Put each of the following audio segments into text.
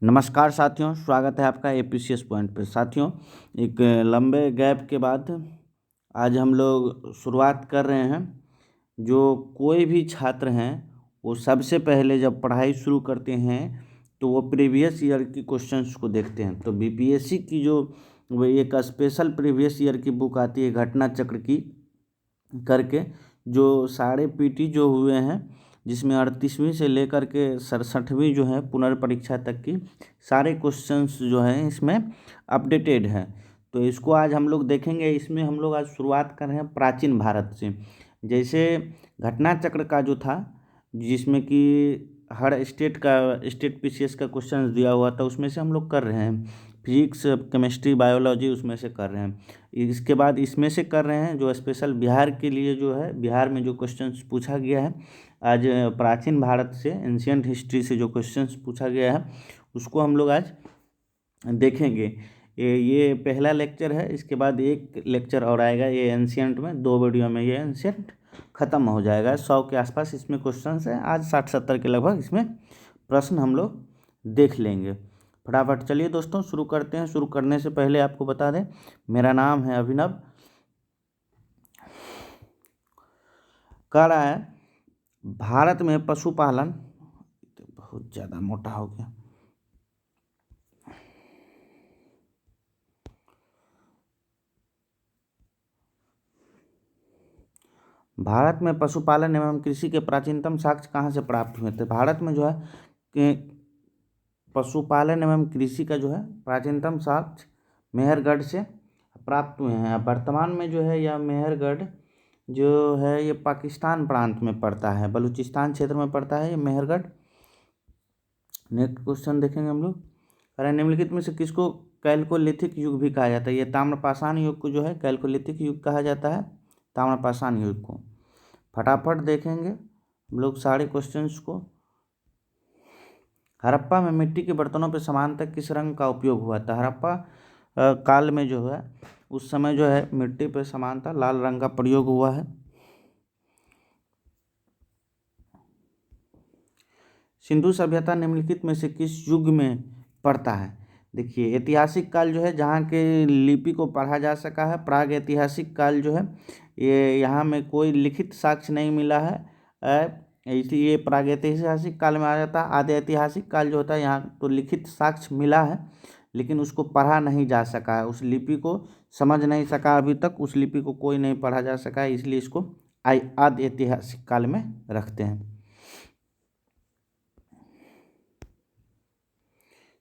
नमस्कार साथियों, स्वागत है आपका एपीसीएस पॉइंट पे। साथियों, एक लंबे गैप के बाद आज हम लोग शुरुआत कर रहे हैं। जो कोई भी छात्र हैं वो सबसे पहले जब पढ़ाई शुरू करते हैं तो वो प्रीवियस ईयर की क्वेश्चंस को देखते हैं। तो बीपीएससी की जो वो एक स्पेशल प्रीवियस ईयर की बुक आती है घटना चक्र की करके, जो सारे पीटी जो हुए हैं, जिसमें 38वीं से लेकर के 67वीं जो है पुनर्परीक्षा तक की सारे क्वेश्चंस जो हैं इसमें अपडेटेड है। तो इसको आज हम लोग देखेंगे। इसमें हम लोग आज शुरुआत कर रहे हैं प्राचीन भारत से। जैसे घटना चक्र का जो था, जिसमें कि हर स्टेट पीसीएस का क्वेश्चन दिया हुआ था, उसमें से हम लोग कर रहे हैं। फिजिक्स, केमिस्ट्री, बायोलॉजी उसमें से कर रहे हैं। इसके बाद इसमें से कर रहे हैं जो स्पेशल बिहार के लिए जो है, बिहार में जो क्वेश्चंस पूछा गया है आज प्राचीन भारत से, एंशियंट हिस्ट्री से जो क्वेश्चंस पूछा गया है उसको हम लोग आज देखेंगे। ये पहला लेक्चर है। इसके बाद एक लेक्चर और आएगा ये एंशियंट में। 2 वीडियो में ये एंशियंट ख़त्म हो जाएगा। 100 के आसपास इसमें क्वेश्चंस हैं। आज 60-70 के लगभग इसमें प्रश्न हम लोग देख लेंगे। फटाफट चलिए दोस्तों शुरू करते हैं। शुरू करने से पहले आपको बता दें, मेरा नाम है अभिनव। कह रहा है भारत में पशुपालन, बहुत ज़्यादा मोटा हो गया। भारत में पशुपालन एवं कृषि के प्राचीनतम साक्ष्य कहाँ से प्राप्त हुए थे? भारत में जो है कि पशुपालन एवं कृषि का जो है प्राचीनतम साक्ष्य मेहरगढ़ से प्राप्त हुए हैं। वर्तमान में जो है यह मेहरगढ़ जो है ये पाकिस्तान प्रांत में पड़ता है, बलूचिस्तान क्षेत्र में पड़ता है ये मेहरगढ़। नेक्स्ट क्वेश्चन देखेंगे हम लोग। अरे निम्नलिखित में से किसको कैल्कोलिथिक युग भी कहा जाता है? ये ताम्रपाषाण युग को जो है कैल्कोलिथिक युग कहा जाता है, ताम्रपाषाण युग को। फटाफट देखेंगे हम लोग सारे क्वेश्चंस को। हड़प्पा में मिट्टी के बर्तनों पर समानतः किस रंग का उपयोग हुआ था? हड़प्पा काल में जो है उस समय जो है मिट्टी पर समानतः लाल रंग का प्रयोग हुआ है। सिंधु सभ्यता निम्नलिखित में से किस युग में पड़ता है? देखिए, ऐतिहासिक काल जो है जहाँ के लिपि को पढ़ा जा सका है। प्राग ऐतिहासिक काल जो है ये यहाँ में कोई लिखित साक्ष्य नहीं मिला है, इसलिए ये प्राग ऐतिहासिक काल में आ जाता है। आदि ऐतिहासिक काल जो होता है यहाँ तो लिखित साक्ष्य मिला है, लेकिन उसको पढ़ा नहीं जा सका है। उस लिपि को समझ नहीं सका अभी तक, उस लिपि को कोई नहीं पढ़ा जा सका है, इसलिए इसको आदि ऐतिहासिक काल में रखते हैं।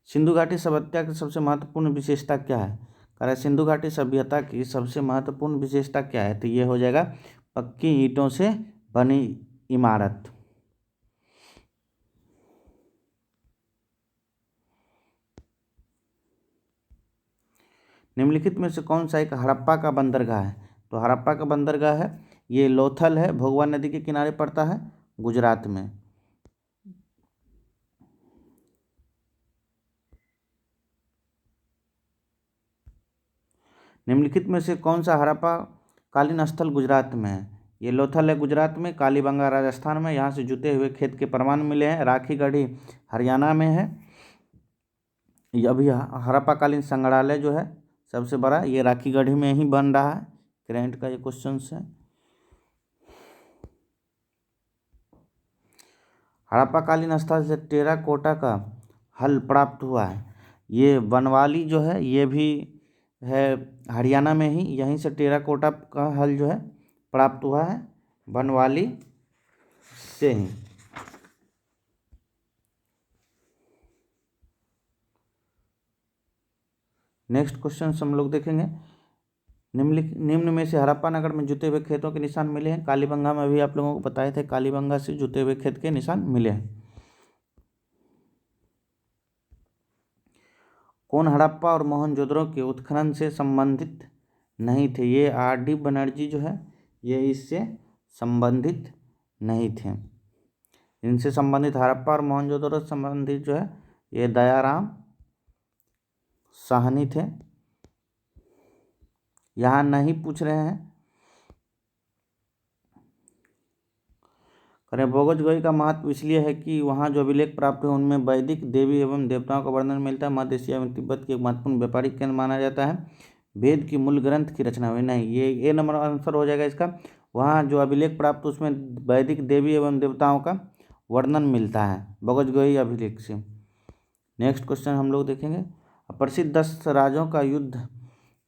सिंधु घाटी सभ्यता की सबसे महत्वपूर्ण विशेषता क्या है? कह रहे सिंधु घाटी सभ्यता की सबसे महत्वपूर्ण विशेषता क्या है? तो ये हो जाएगा पक्की ईंटों से बनी इमारत। निम्नलिखित में से कौन सा एक हड़प्पा का बंदरगाह है? तो हड़प्पा का बंदरगाह है ये लोथल है, भोगवा नदी के किनारे पड़ता है, गुजरात में। निम्नलिखित में से कौन सा हड़प्पा कालीन स्थल गुजरात में है? ये लोथल है गुजरात में, कालीबंगा राजस्थान में। यहाँ से जुते हुए खेत के प्रमाण मिले हैं। राखी गढ़ी हरियाणा में है। ये अभी हड़प्पाकालीन संग्रहालय जो है सबसे बड़ा ये राखी गढ़ी में ही बन रहा है। करेंट का ये क्वेश्चन है। हड़प्पाकालीन स्थल से टेराकोटा का हल प्राप्त हुआ है। ये बनवाली जो है ये भी है हरियाणा में ही, यहीं से टेराकोटा का हल जो है प्राप्त हुआ है, बनवाली से ही। नेक्स्ट क्वेश्चन हम लोग देखेंगे। निम्न में से हड़प्पा नगर में जुते हुए खेतों के निशान मिले हैं। कालीबंगा में भी आप लोगों को बताए थे, कालीबंगा से जुते हुए खेत के निशान मिले हैं। कौन हड़प्पा और मोहनजोदड़ो के उत्खनन से संबंधित नहीं थे? ये आर.डी. बनर्जी जो है ये इससे संबंधित नहीं थे। इनसे संबंधित हड़प्पा और मोहनजोदड़ो से संबंधित जो है ये दयाराम साहनी थे। यहाँ नहीं पूछ रहे हैं। करें भोगज गोई का महत्व इसलिए है कि वहाँ जो अभिलेख प्राप्त है उनमें वैदिक देवी एवं देवताओं का वर्णन मिलता है। मध्य एशिया एवं तिब्बत की एक महत्वपूर्ण व्यापारिक केंद्र माना जाता है। वेद की मूल ग्रंथ की रचना हुई नहीं, ये नंबर आंसर हो जाएगा इसका। वहाँ जो अभिलेख प्राप्त उसमें वैदिक देवी एवं देवताओं का वर्णन मिलता है भोगज गोई अभिलेख से। नेक्स्ट क्वेश्चन हम लोग देखेंगे, प्रसिद्ध 10 राजों का युद्ध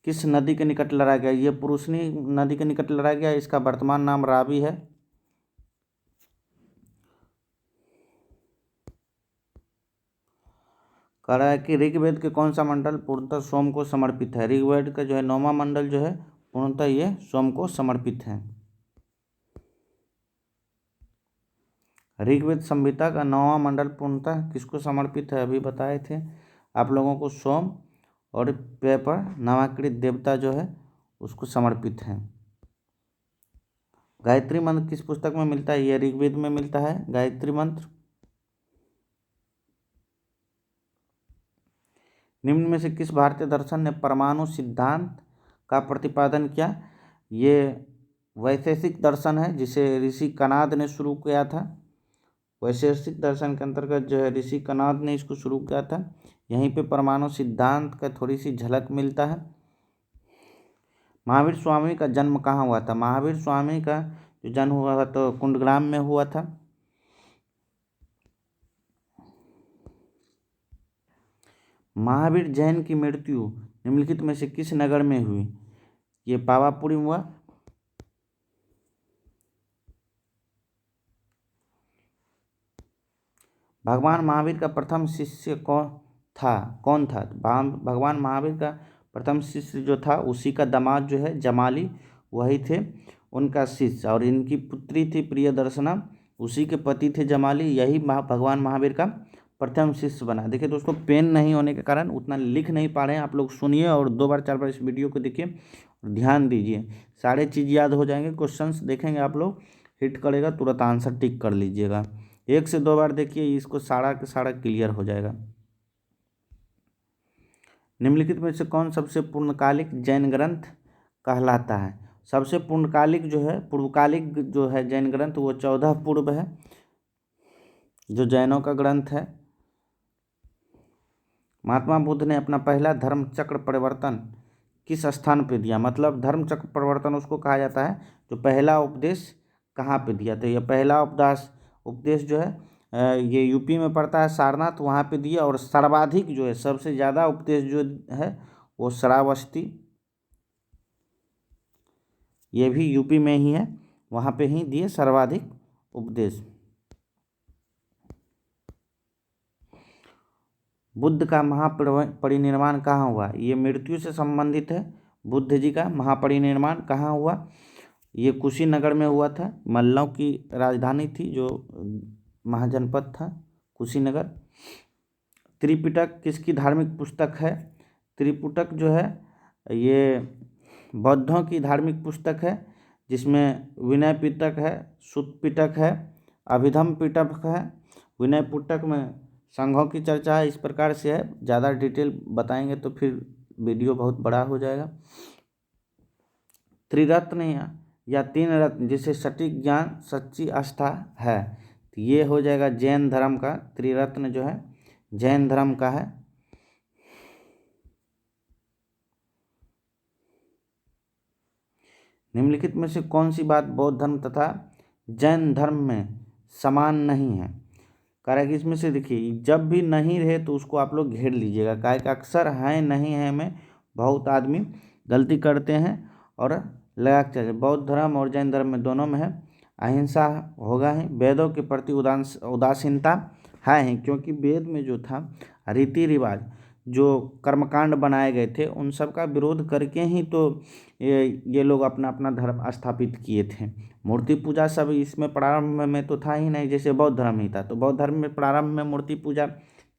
किस नदी के निकट लड़ा गया? ये पुरुषनी नदी के निकट लड़ा गया, इसका वर्तमान नाम रावी है। कह रहा है कि ऋग्वेद के कौन सा मंडल पूर्णतः सोम को समर्पित है? ऋग्वेद का जो है 9वां मंडल जो है पूर्णतः ये सोम को समर्पित है। ऋग्वेद संहिता का 9वां मंडल पूर्णतः किसको समर्पित है? अभी बताए थे आप लोगों को, सोम और पेपर नामाकृत देवता जो है उसको समर्पित है। गायत्री मंत्र किस पुस्तक में मिलता है? यह ऋग्वेद में मिलता है गायत्री मंत्र। निम्न में से किस भारतीय दर्शन ने परमाणु सिद्धांत का प्रतिपादन किया? ये वैशेषिक दर्शन है जिसे ऋषि कनाद ने शुरू किया था। वैशेषिक दर्शन के अंतर्गत जो है ऋषि कनाद ने इसको शुरू किया था। यहीं पे परमाणु सिद्धांत का थोड़ी सी झलक मिलता है। महावीर स्वामी का जन्म कहाँ हुआ था? महावीर स्वामी का जो जन्म हुआ तो कुंडग्राम में हुआ था। महावीर जैन की मृत्यु निम्नलिखित में से किस नगर में हुई? ये पावापुरी में हुआ। भगवान महावीर का प्रथम शिष्य कौन था? भगवान महावीर का प्रथम शिष्य जो था उसी का दामाद जो है जमाली, वही थे उनका शिष्य, और इनकी पुत्री थी प्रियदर्शना, उसी के पति थे जमाली, यही भगवान महावीर का प्रथम शिष्य बना। देखिए दोस्तों, पेन नहीं होने के कारण उतना लिख नहीं पा रहे हैं, आप लोग सुनिए और 2 बार 4 बार इस वीडियो को देखिए और ध्यान दीजिए, सारे चीज़ याद हो जाएंगे। क्वेश्चंस देखेंगे आप लोग, हिट करेगा तुरंत आंसर टिक कर लीजिएगा। 1 से 2 बार देखिए, इसको सारा का सारा क्लियर हो जाएगा। निम्नलिखित में से कौन सबसे पूर्णकालिक जैन ग्रंथ कहलाता है? सबसे पूर्णकालिक जो है, पूर्वकालिक जो है जैन ग्रंथ वो 14 पूर्व है, जो जैनों का ग्रंथ है। महात्मा बुद्ध ने अपना पहला धर्म चक्र परिवर्तन किस स्थान पे दिया? मतलब धर्म चक्र परिवर्तन उसको कहा जाता है जो पहला उपदेश कहाँ पे दिया? तो यह पहला उपदेश जो है ये यूपी में पड़ता है, सारनाथ, वहाँ पे दिया। और सर्वाधिक जो है, सबसे ज़्यादा उपदेश जो है वो श्रावस्ती, ये भी यूपी में ही है, वहाँ पे ही दिए सर्वाधिक उपदेश। बुद्ध का महापरिनिर्वाण कहाँ हुआ? ये मृत्यु से संबंधित है। बुद्ध जी का महापरिनिर्वाण कहाँ हुआ? ये कुशीनगर में हुआ था, मल्लों की राजधानी थी, जो महाजनपद था कुशीनगर। त्रिपिटक किसकी धार्मिक पुस्तक है? त्रिपिटक जो है ये बौद्धों की धार्मिक पुस्तक है, जिसमें विनय पिटक है, सुत्त पिटक है, अभिधम पिटक है। विनय पिटक में संघों की चर्चा है, इस प्रकार से है। ज़्यादा डिटेल बताएंगे तो फिर वीडियो बहुत बड़ा हो जाएगा। त्रिरत्न या 3 रत्न जिसे सटीक ज्ञान सच्ची आस्था है, तो ये हो जाएगा जैन धर्म का। त्रिरत्न जो है जैन धर्म का है। निम्नलिखित में से कौन सी बात बौद्ध धर्म तथा जैन धर्म में समान नहीं है? कारण कि इसमें से देखिए, जब भी नहीं रहे तो उसको आप लोग घेर लीजिएगा, कारण कि अक्सर है नहीं है में बहुत आदमी गलती करते हैं और लगा के चले। बौद्ध धर्म और जैन धर्म में दोनों में है अहिंसा होगा ही, वेदों के प्रति उदासीनता है ही, क्योंकि वेद में जो था रीति रिवाज, जो कर्मकांड बनाए गए थे, उन सब का विरोध करके ही तो ये लोग अपना अपना धर्म स्थापित किए थे। मूर्ति पूजा सब इसमें प्रारंभ में तो था ही नहीं, जैसे बौद्ध धर्म ही था, तो बौद्ध धर्म में प्रारंभ में मूर्ति पूजा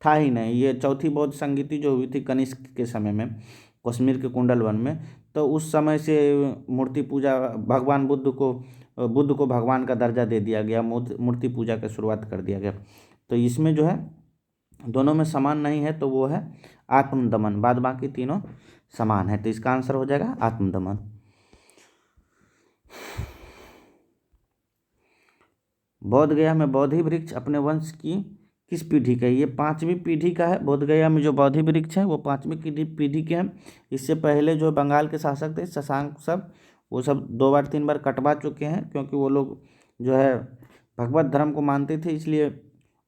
था ही नहीं। ये चौथी बौद्ध संगीति जो हुई थी कनिष्क के समय में, कश्मीर के कुंडल वन में, तो उस समय से मूर्ति पूजा, भगवान बुद्ध को भगवान का दर्जा दे दिया गया, मूर्ति पूजा की शुरुआत कर दिया गया। तो इसमें जो है दोनों में समान नहीं है, तो वो है आत्मदमन, बाद बाकी तीनों समान है, तो इसका आंसर हो जाएगा आत्मदमन। बौद्ध गया में बौद्धि वृक्ष अपने वंश की किस पीढ़ी का है? ये 5वीं पीढ़ी का है। बोध गया में जो बौद्धि वृक्ष है वो 5वीं पीढ़ी के हैं। इससे पहले जो बंगाल के शासक थे शशांक सब, वो सब 2 बार 3 बार कटवा चुके हैं, क्योंकि वो लोग जो है भगवत धर्म को मानते थे, इसलिए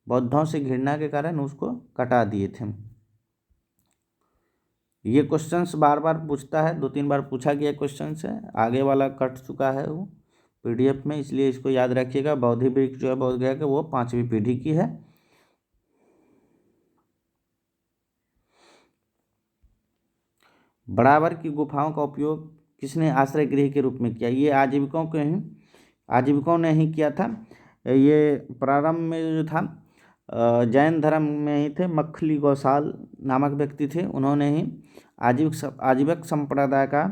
बौद्धों से घृणा के कारण उसको कटा दिए थे। ये क्वेश्चंस बार बार पूछता है, 2-3 बार पूछा गया क्वेश्चन है। आगे वाला कट चुका है वो पीडीएफ में, इसलिए इसको याद रखिएगा। बौद्धि वृक्ष जो है बोध गया कि वो 5वीं पीढ़ी की है। बराबर की गुफाओं का उपयोग किसने आश्रय गृह के रूप में किया? ये आजीविकों ने ही किया था। ये प्रारंभ में जो था जैन धर्म में ही थे। मक्खली गौसाल नामक व्यक्ति थे, उन्होंने ही आजीवक संप्रदाय का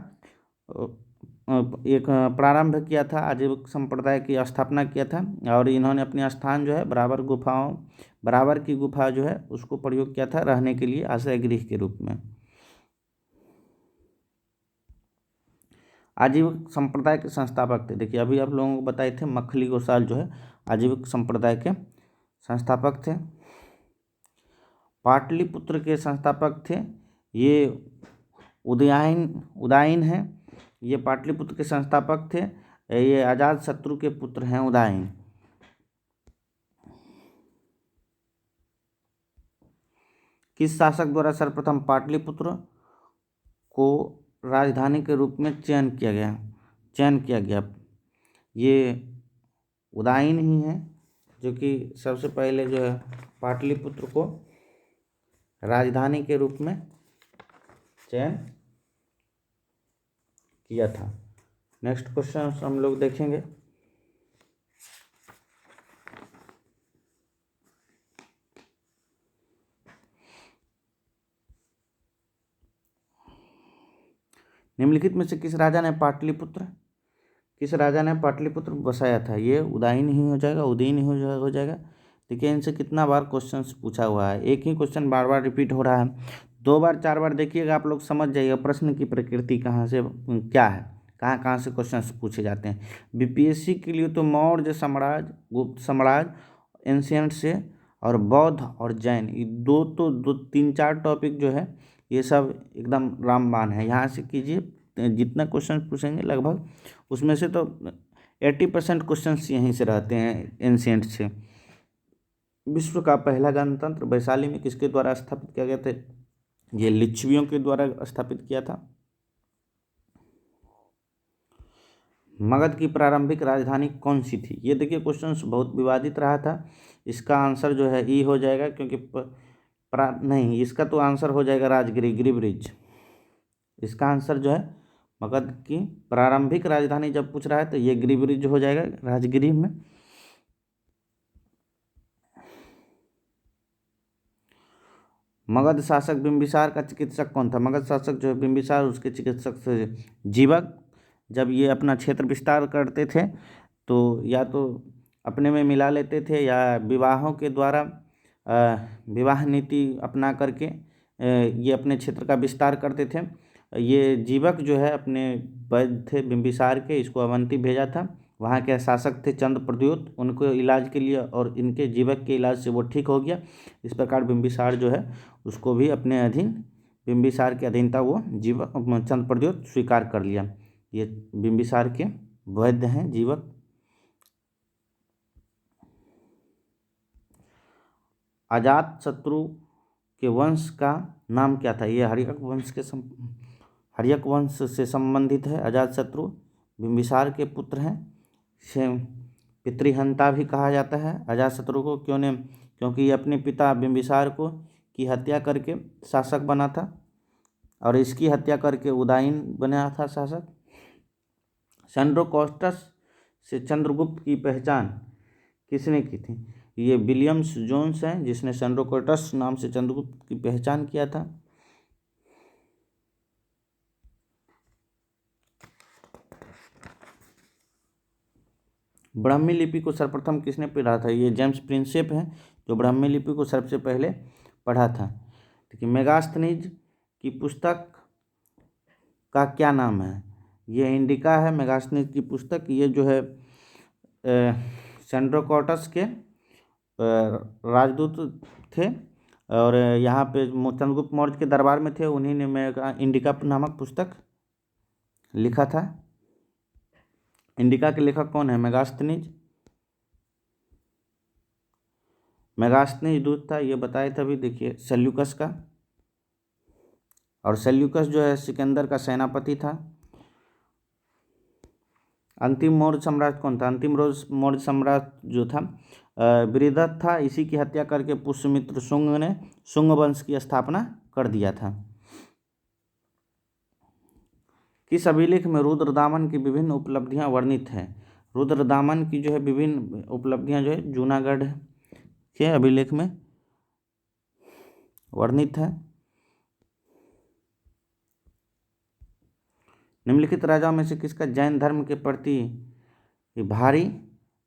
एक प्रारंभ किया था, आजीवक संप्रदाय की स्थापना किया था। और इन्होंने अपने स्थान जो है बराबर की गुफा जो है उसको प्रयोग किया था रहने के लिए आश्रय गृह के रूप में। आजीवक संप्रदाय के संस्थापक थे, देखिए अभी आप लोगों को बताए थे मक्खली गौसाल जो है आजीवक संप्रदाय के संस्थापक थे। पाटलिपुत्र के संस्थापक थे ये उदायन हैं। ये पाटलिपुत्र के संस्थापक थे। ये अजात शत्रु के पुत्र हैं उदायन। किस शासक द्वारा सर्वप्रथम पाटलिपुत्र को राजधानी के रूप में चयन किया गया? ये उदायन ही है जो कि सबसे पहले जो है पाटलिपुत्र को राजधानी के रूप में चयन किया था। नेक्स्ट क्वेश्चन हम लोग देखेंगे। निम्नलिखित में से किस राजा ने पाटलिपुत्र बसाया था? ये उदयन ही हो जाएगा। देखिए इनसे कितना बार क्वेश्चन पूछा हुआ है, एक ही क्वेश्चन बार बार रिपीट हो रहा है। 2 बार 4 बार देखिएगा, आप लोग समझ जाइएगा प्रश्न की प्रकृति कहाँ से क्या है, कहाँ कहाँ से क्वेश्चन पूछे जाते हैं। बीपीएससी के लिए तो मौर्य साम्राज्य, गुप्त साम्राज्य, एंशिएंट से और बौद्ध और जैन, ये 3-4 टॉपिक जो है ये सब एकदम रामबाण है। यहाँ से कीजिए, जितना क्वेश्चन पूछेंगे लगभग उसमें से तो 80% क्वेश्चन यहीं से रहते हैं एंशिएंट से। विश्व का पहला गणतंत्र वैशाली में किसके द्वारा स्थापित किया गया था? ये लिच्छवियों के द्वारा स्थापित किया था। मगध की प्रारंभिक राजधानी कौन सी थी? ये देखिए क्वेश्चन बहुत विवादित रहा था। इसका आंसर जो है ई हो जाएगा, क्योंकि नहीं, इसका तो आंसर हो जाएगा राजगिरी, गिरिब्रिज। इसका आंसर जो है मगध की प्रारंभिक राजधानी जब पूछ रहा है तो ये गिरिब्रिज हो जाएगा राजगिरी में। मगध शासक बिंबिसार का चिकित्सक कौन था? मगध शासक जो है बिंबिसार, उसके चिकित्सक थे जीवक। जब ये अपना क्षेत्र विस्तार करते थे तो या तो अपने में मिला लेते थे या विवाहों के द्वारा विवाह नीति अपना करके ये अपने क्षेत्र का विस्तार करते थे। ये जीवक जो है अपने वैद्य थे बिंबिसार के, इसको अवंती भेजा था। वहाँ के शासक थे चंद्रप्रद्योत, उनको इलाज के लिए और इनके जीवक के इलाज से वो ठीक हो गया। इस प्रकार बिंबिसार जो है उसको भी अपने अधीन, बिंबिसार के अधीनता वो जीवक चंद्रप्रद्योत स्वीकार कर लिया। ये बिंबिसार के वैद्य हैं जीवक। अजात शत्रु के वंश का नाम क्या था? ये हर्यक वंश से संबंधित है। अजात शत्रु बिंबिसार के पुत्र हैं। से पितृहंता भी कहा जाता है अजात शत्रु को। क्योंकि ये अपने पिता बिंबिसार को की हत्या करके शासक बना था और इसकी हत्या करके उदयन बना था शासक। सेंड्रोकोस्टस से चंद्रगुप्त की पहचान किसने की थी? ये विलियम्स जोन्स हैं जिसने सेंड्रोकोस्टस नाम से चंद्रगुप्त की पहचान किया था। ब्राह्मी लिपि को सर्वप्रथम किसने पढ़ा था? ये जेम्स प्रिंसेप हैं जो ब्राह्मी लिपि को सबसे पहले पढ़ा था। देखिए मेगास्थनीज की पुस्तक का क्या नाम है? ये इंडिका है मेगास्थनीज की पुस्तक। ये जो है सेंड्रोकॉटस के राजदूत थे और यहाँ पे चंद्रगुप्त मौर्य के दरबार में थे। उन्हीं ने मेगा इंडिका नामक पुस्तक लिखा था। इंडिका के लेखक कौन है? मेगास्थनीज। मेगास्थनीज दूत था, ये बताए थे अभी। देखिए सेल्यूकस का, और सेल्यूकस जो है सिकंदर का सेनापति था। अंतिम मौर्य सम्राट कौन था? अंतिम मौर्य सम्राट जो था बृहदत्त था। इसी की हत्या करके पुष्यमित्र शुंग ने शुंग वंश की स्थापना कर दिया था। किस अभिलेख में रुद्रदामन की विभिन्न उपलब्धियां वर्णित हैं? रुद्रदामन की जो है विभिन्न उपलब्धियां जो है जूनागढ़ के अभिलेख में वर्णित है। निम्नलिखित राजाओं में से किसका जैन धर्म के प्रति भारी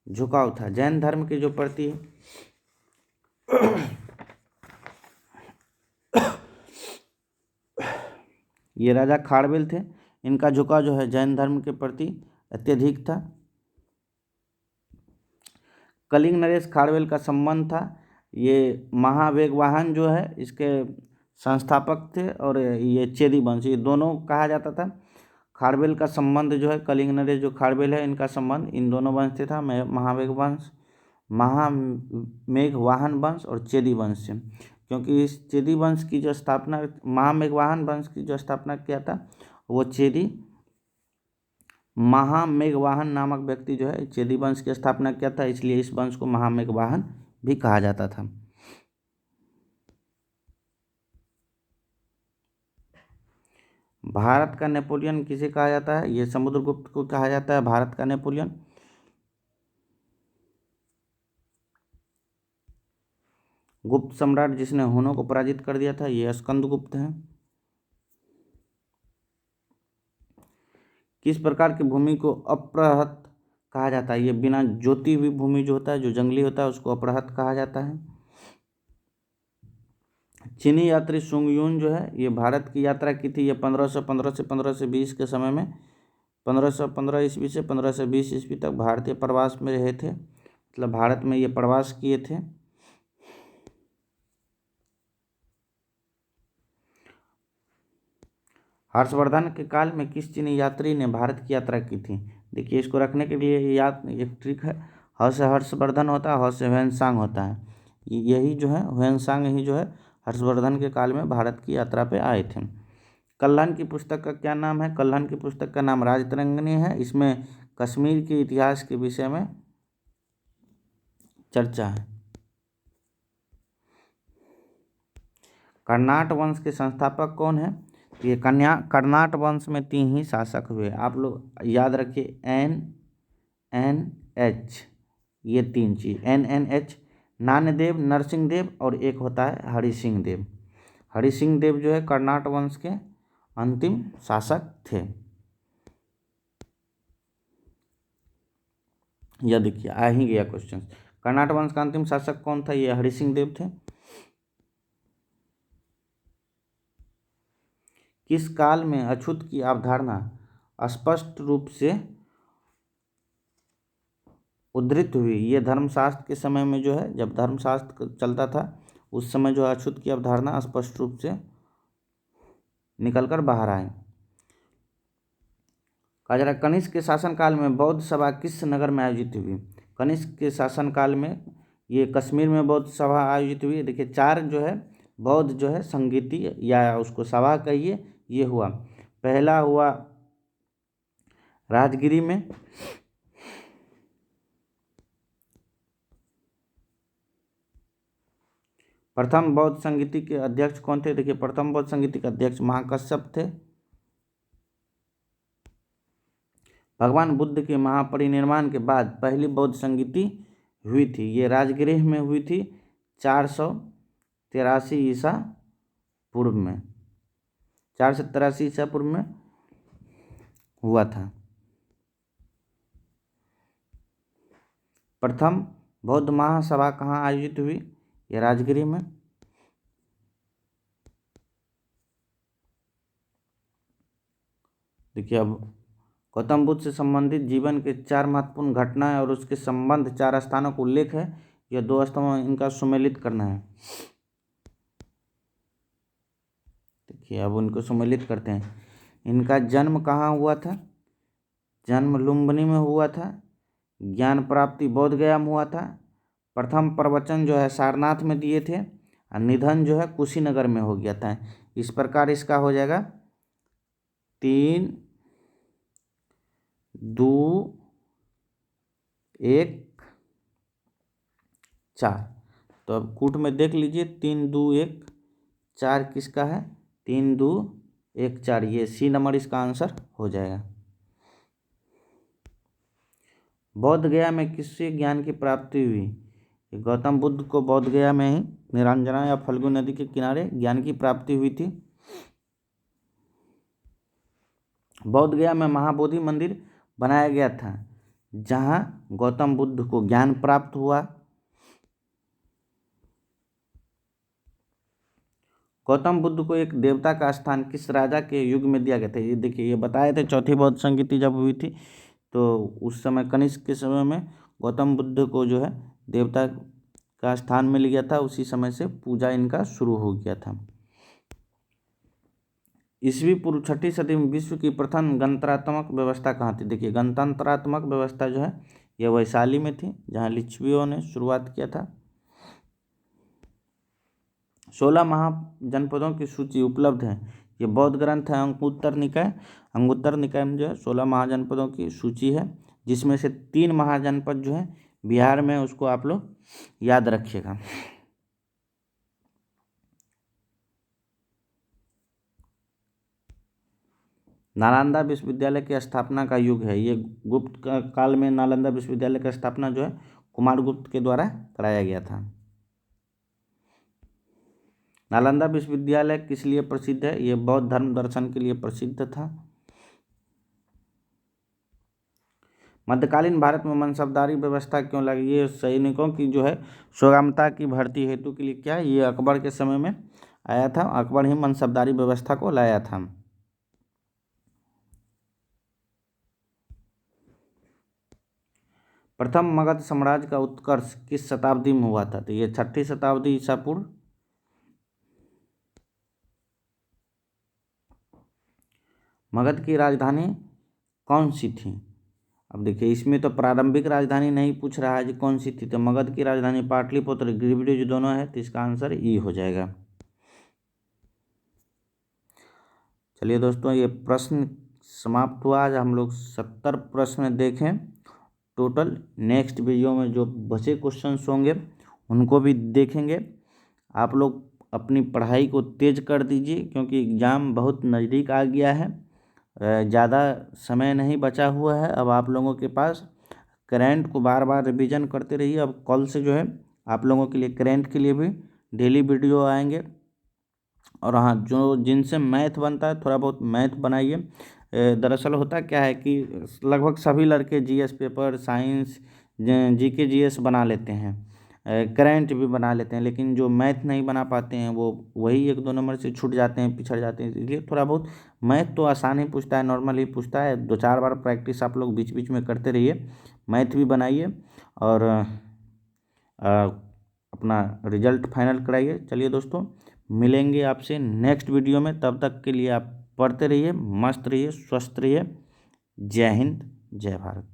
झुकाव था? जैन धर्म के जो प्रति ये राजा खारवेल थे। इनका झुकाव जो है जैन धर्म के प्रति अत्यधिक था। कलिंग नरेश खारवेल का संबंध था। ये महावेगवाहन जो है इसके संस्थापक थे, और ये चेदी वंश, ये दोनों कहा जाता था। खारवेल का संबंध जो है कलिंग नरेश जो खारवेल है इनका संबंध इन दोनों वंश से था, महामेघवाहन वंश और चेदी वंश से। क्योंकि इस चेदी वंश की जो स्थापना, महामेघवाहन वंश की जो स्थापना किया था वो चेदी महामेघवाहन नामक व्यक्ति जो है चेदी वंश की स्थापना किया था, इसलिए इस वंश को महामेघवाहन भी कहा जाता था। भारत का नेपोलियन किसे कहा जाता है? ये समुद्रगुप्त को कहा जाता है भारत का नेपोलियन। गुप्त सम्राट जिसने हुनों को पराजित कर दिया था ये स्कंदगुप्त हैं। किस प्रकार की भूमि को अपृहत कहा जाता है? ये बिना जोती हुई भूमि जो होता है, जो जंगली होता है, उसको अपृहत कहा जाता है। चीनी यात्री सुंग यून जो है ये भारत की यात्रा की थी। ये 1515 से 1520 के समय में 1515 ईस्वी से 1520 ईस्वी तक भारतीय प्रवास में रहे थे, मतलब भारत में ये प्रवास किए थे। हर्षवर्धन के काल में किस चीनी यात्री ने भारत की यात्रा की थी? देखिए इसको रखने के लिए याद एक ट्रिक है। ह से हर्षवर्धन होता है, ह से ह्वेनसांग होता है। यही जो है ह्वेनसांग ही जो है हर्षवर्धन के काल में भारत की यात्रा पे आए थे। कल्हन की पुस्तक का क्या नाम है? कल्हन की पुस्तक का नाम राजतरंगिणी है। इसमें कश्मीर के इतिहास के विषय में चर्चा है। कर्नाट वंश के संस्थापक कौन है? ये कर्नाट वंश में 3 ही शासक हुए, आप लोग याद रखिए। NNH, ये 3 चीज NNH, नान्यदेव, नरसिंह देव और एक होता है हरि सिंह देव। हरि सिंह देव जो है कर्नाट वंश के अंतिम शासक थे। यह देखिए आ ही गया क्वेश्चन। कर्नाट वंश का अंतिम शासक कौन था? ये हरि सिंह देव थे। किस काल में अछूत की अवधारणा स्पष्ट रूप से उद्धृत हुई? ये धर्मशास्त्र के समय में जो है, जब धर्मशास्त्र चलता था उस समय जो अछूत की अवधारणा स्पष्ट रूप से निकलकर बाहर आई। कजरा कनिष्क के शासनकाल में बौद्ध सभा किस नगर में आयोजित हुई? कनिष्क के शासनकाल में ये कश्मीर में बौद्ध सभा आयोजित हुई। देखिए 4 जो है बौद्ध जो है संगीति या उसको सभा कहिए, ये हुआ। पहला हुआ राजगिरी में, प्रथम बौद्ध संगीति के अध्यक्ष कौन थे? देखिए प्रथम बौद्ध संगीति के अध्यक्ष महाकश्यप थे। भगवान बुद्ध के महापरिनिर्वाण के बाद पहली बौद्ध संगीति हुई थी, ये राजगृह में हुई थी 483 ईसा पूर्व में, 483 ईसा पूर्व में हुआ था। प्रथम बौद्ध महासभा कहाँ आयोजित हुई? ये राजगिरी में। देखिए अब गौतम बुद्ध से संबंधित जीवन के 4 महत्वपूर्ण घटनाएं और उसके संबंध 4 स्थानों का उल्लेख है। यह 2 स्तंभों में इनका सुमेलित करना है। देखिए अब उनको सुमेलित करते हैं। इनका जन्म कहाँ हुआ था? जन्म लुम्बिनी में हुआ था। ज्ञान प्राप्ति बोध गया में हुआ था। प्रथम प्रवचन जो है सारनाथ में दिए थे और निधन जो है कुशीनगर में हो गया था। इस प्रकार इसका हो जाएगा 3, 2, 1, 4। तो अब कूट में देख लीजिए 3, 2, 1, 4 किसका है? 3, 2, 1, 4। ये सी नंबर इसका आंसर हो जाएगा। बोध गया में किससे ज्ञान की प्राप्ति हुई? गौतम बुद्ध को बोध गया में ही निरंजना या फल्गु नदी के किनारे ज्ञान की प्राप्ति हुई थी। बोध गया में महाबोधि मंदिर बनाया गया था जहां गौतम बुद्ध को ज्ञान प्राप्त हुआ। गौतम बुद्ध को एक देवता का स्थान किस राजा के युग में दिया गया था? ये देखिए ये बताए थे चौथी बौद्ध संगीति जब हुई थी तो उस समय कनिष्क के समय में गौतम बुद्ध को जो है देवता का स्थान मिल गया था। उसी समय से पूजा इनका शुरू हो गया था। ईस्वी पूर्व 6ठी सदी में विश्व की प्रथम गणतंत्रात्मक व्यवस्था कहाँ थी? देखिए गणतंत्रात्मक व्यवस्था जो है यह वैशाली में थी जहाँ लिच्छवियों ने शुरुआत किया था। 16 महाजनपदों की सूची उपलब्ध है। ये बौद्ध ग्रंथ है अंगुत्तर निकाय। अंगुत्तर निकाय में जो है 16 महाजनपदों की सूची है जिसमें से 3 महाजनपद जो है बिहार में, उसको आप लोग याद रखिएगा। नालंदा विश्वविद्यालय की स्थापना का युग है। ये गुप्त काल में नालंदा विश्वविद्यालय की स्थापना जो है कुमारगुप्त के द्वारा कराया गया था। नालंदा विश्वविद्यालय किस लिए प्रसिद्ध है? ये बौद्ध धर्म दर्शन के लिए प्रसिद्ध था। मध्यकालीन भारत में मनसबदारी व्यवस्था क्यों लगी? ये सैनिकों की जो है सुगमता की भर्ती हेतु के लिए क्या है? ये अकबर के समय में आया था। अकबर ही मनसबदारी व्यवस्था को लाया था। प्रथम मगध साम्राज्य का उत्कर्ष किस शताब्दी में हुआ था? तो ये 6ठी शताब्दी ईसा पूर्व। मगध की राजधानी कौन सी थी? अब देखिए इसमें तो प्रारंभिक राजधानी नहीं पूछ रहा है जी कौन सी थी। तो मगध की राजधानी पाटलिपुत्र, गिरिडीह जो दोनों है तो इसका आंसर ई हो जाएगा। चलिए दोस्तों ये प्रश्न समाप्त हुआ। आज हम लोग 70 प्रश्न देखें टोटल। नेक्स्ट वीडियो में जो बचे क्वेश्चंस होंगे उनको भी देखेंगे। आप लोग अपनी पढ़ाई को तेज कर दीजिए क्योंकि एग्ज़ाम बहुत नज़दीक आ गया है। ज़्यादा समय नहीं बचा हुआ है अब आप लोगों के पास। करंट को बार बार रिवीजन करते रहिए। अब कल से जो है आप लोगों के लिए करंट के लिए भी डेली वीडियो आएंगे। और हाँ, जो जिनसे मैथ बनता है थोड़ा बहुत मैथ बनाइए। दरअसल होता क्या है कि लगभग सभी लड़के GS paper, science, GK GS बना लेते हैं, करंट भी बना लेते हैं, लेकिन जो मैथ नहीं बना पाते हैं वो वही 1-2 नंबर से छूट जाते हैं, पिछड़ जाते हैं। इसलिए थोड़ा बहुत मैथ तो आसान ही पूछता है, नॉर्मल ही पूछता है। 2-4 बार प्रैक्टिस आप लोग बीच बीच में करते रहिए, मैथ भी बनाइए और अपना रिजल्ट फाइनल कराइए। चलिए दोस्तों मिलेंगे आपसे नेक्स्ट वीडियो में। तब तक के लिए आप पढ़ते रहिए, मस्त रहिए, स्वस्थ रहिए। जय हिंद, जय भारत।